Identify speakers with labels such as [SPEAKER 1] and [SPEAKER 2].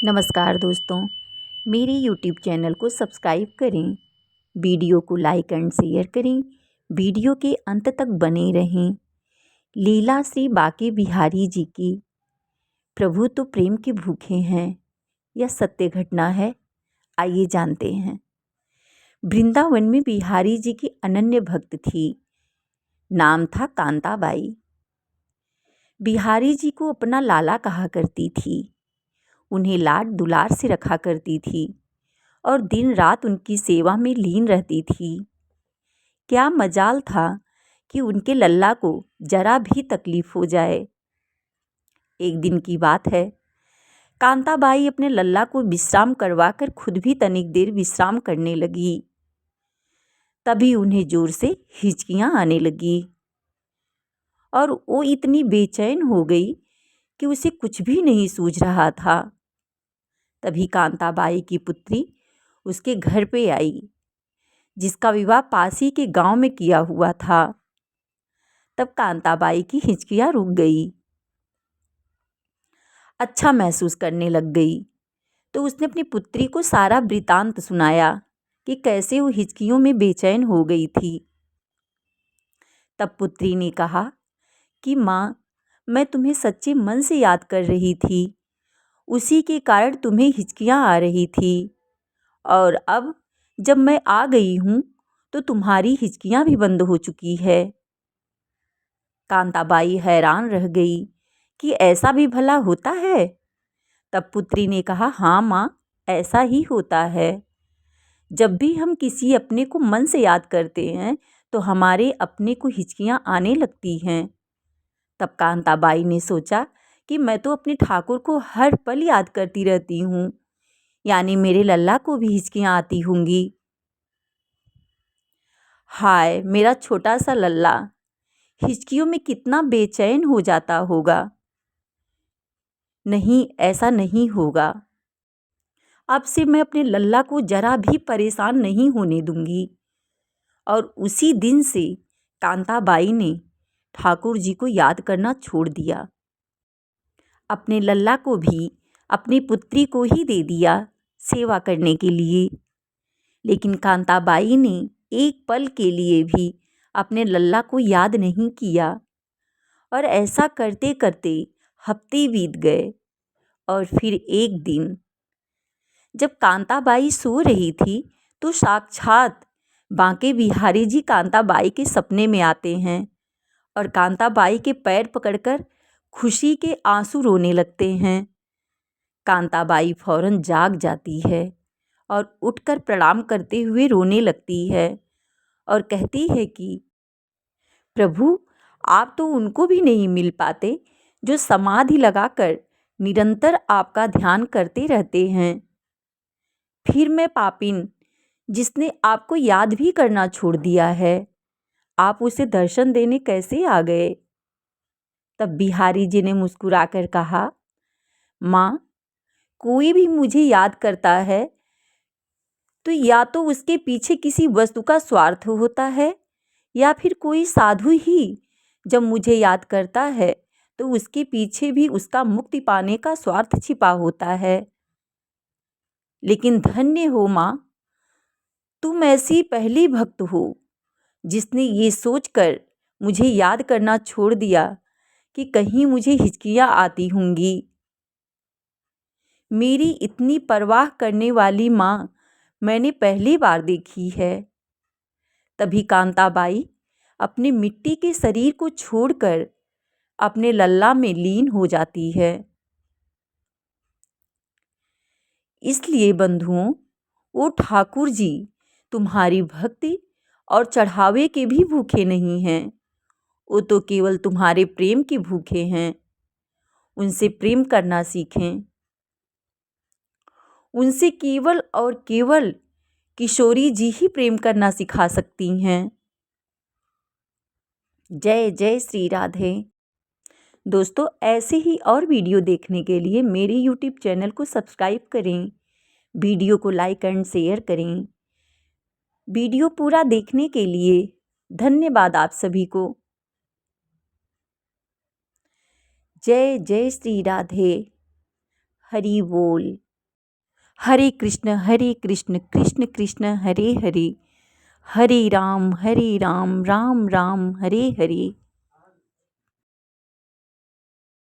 [SPEAKER 1] नमस्कार दोस्तों, मेरे यूट्यूब चैनल को सब्सक्राइब करें, वीडियो को लाइक एंड शेयर करें, वीडियो के अंत तक बने रहें। लीला श्री बांके बिहारी जी की। प्रभु तो प्रेम के भूखे हैं, यह सत्य घटना है। आइए जानते हैं। वृंदावन में बिहारी जी की अनन्य भक्त थी, नाम था कांताबाई। बिहारी जी को अपना लाला कहा करती थी, उन्हें लाड दुलार से रखा करती थी और दिन रात उनकी सेवा में लीन रहती थी। क्या मजाल था कि उनके लल्ला को जरा भी तकलीफ हो जाए। एक दिन की बात है, कांताबाई अपने लल्ला को विश्राम करवाकर खुद भी तनिक देर विश्राम करने लगी। तभी उन्हें जोर से हिचकियां आने लगी और वो इतनी बेचैन हो गई कि उसे कुछ भी नहीं सूझ रहा था। तभी कांताबाई की पुत्री उसके घर पे आई, जिसका विवाह पास ही के गांव में किया हुआ था। तब कांताबाई की हिचकियां रुक गई, अच्छा महसूस करने लग गई। तो उसने अपनी पुत्री को सारा वृतांत सुनाया कि कैसे वो हिचकियों में बेचैन हो गई थी। तब पुत्री ने कहा कि माँ, मैं तुम्हें सच्चे मन से याद कर रही थी, उसी के कारण तुम्हें हिचकियां आ रही थी, और अब जब मैं आ गई हूँ तो तुम्हारी हिचकियां भी बंद हो चुकी है। कांताबाई हैरान रह गई कि ऐसा भी भला होता है। तब पुत्री ने कहा, हाँ माँ, ऐसा ही होता है। जब भी हम किसी अपने को मन से याद करते हैं तो हमारे अपने को हिचकियां आने लगती हैं। तब कांताबाई ने सोचा कि मैं तो अपने ठाकुर को हर पल याद करती रहती हूँ, यानी मेरे लल्ला को भी हिचकियां आती होंगी। हाय मेरा छोटा सा लल्ला, हिचकियों में कितना बेचैन हो जाता होगा। नहीं, ऐसा नहीं होगा। अब से मैं अपने लल्ला को जरा भी परेशान नहीं होने दूंगी। और उसी दिन से कांताबाई ने ठाकुर जी को याद करना छोड़ दिया। अपने लल्ला को भी अपनी पुत्री को ही दे दिया सेवा करने के लिए। लेकिन कांताबाई ने एक पल के लिए भी अपने लल्ला को याद नहीं किया। और ऐसा करते करते हफ्ते बीत गए। और फिर एक दिन जब कांताबाई सो रही थी तो साक्षात बांके बिहारी जी कांताबाई के सपने में आते हैं और कांताबाई के पैर पकड़कर खुशी के आंसू रोने लगते हैं। कांताबाई फौरन जाग जाती है और उठकर प्रणाम करते हुए रोने लगती है और कहती है कि प्रभु, आप तो उनको भी नहीं मिल पाते जो समाधि लगाकर निरंतर आपका ध्यान करते रहते हैं। फिर मैं पापिन, जिसने आपको याद भी करना छोड़ दिया है, आप उसे दर्शन देने कैसे आ गए। तब बिहारी जी ने मुस्कुराकर कहा, माँ, कोई भी मुझे याद करता है तो या तो उसके पीछे किसी वस्तु का स्वार्थ होता है, या फिर कोई साधु ही जब मुझे याद करता है तो उसके पीछे भी उसका मुक्ति पाने का स्वार्थ छिपा होता है। लेकिन धन्य हो माँ, तुम ऐसी पहली भक्त हो जिसने ये सोचकर मुझे याद करना छोड़ दिया कि कहीं मुझे हिचकियाँ आती होंगी। मेरी इतनी परवाह करने वाली माँ मैंने पहली बार देखी है। तभी कांताबाई अपने मिट्टी के शरीर को छोड़कर अपने लल्ला में लीन हो जाती है। इसलिए बंधुओं, वो ठाकुर जी तुम्हारी भक्ति और चढ़ावे के भी भूखे नहीं हैं, वो तो केवल तुम्हारे प्रेम के भूखे हैं। उनसे प्रेम करना सीखें। उनसे केवल और केवल किशोरी जी ही प्रेम करना सिखा सकती हैं। जय जय श्री राधे। दोस्तों, ऐसे ही और वीडियो देखने के लिए मेरे यूट्यूब चैनल को सब्सक्राइब करें, वीडियो को लाइक एंड शेयर करें। वीडियो पूरा देखने के लिए धन्यवाद आप सभी को। जय जय श्री राधे। हरि बोल। हरे कृष्ण कृष्ण कृष्ण हरे हरे, हरे राम राम राम हरे हरे।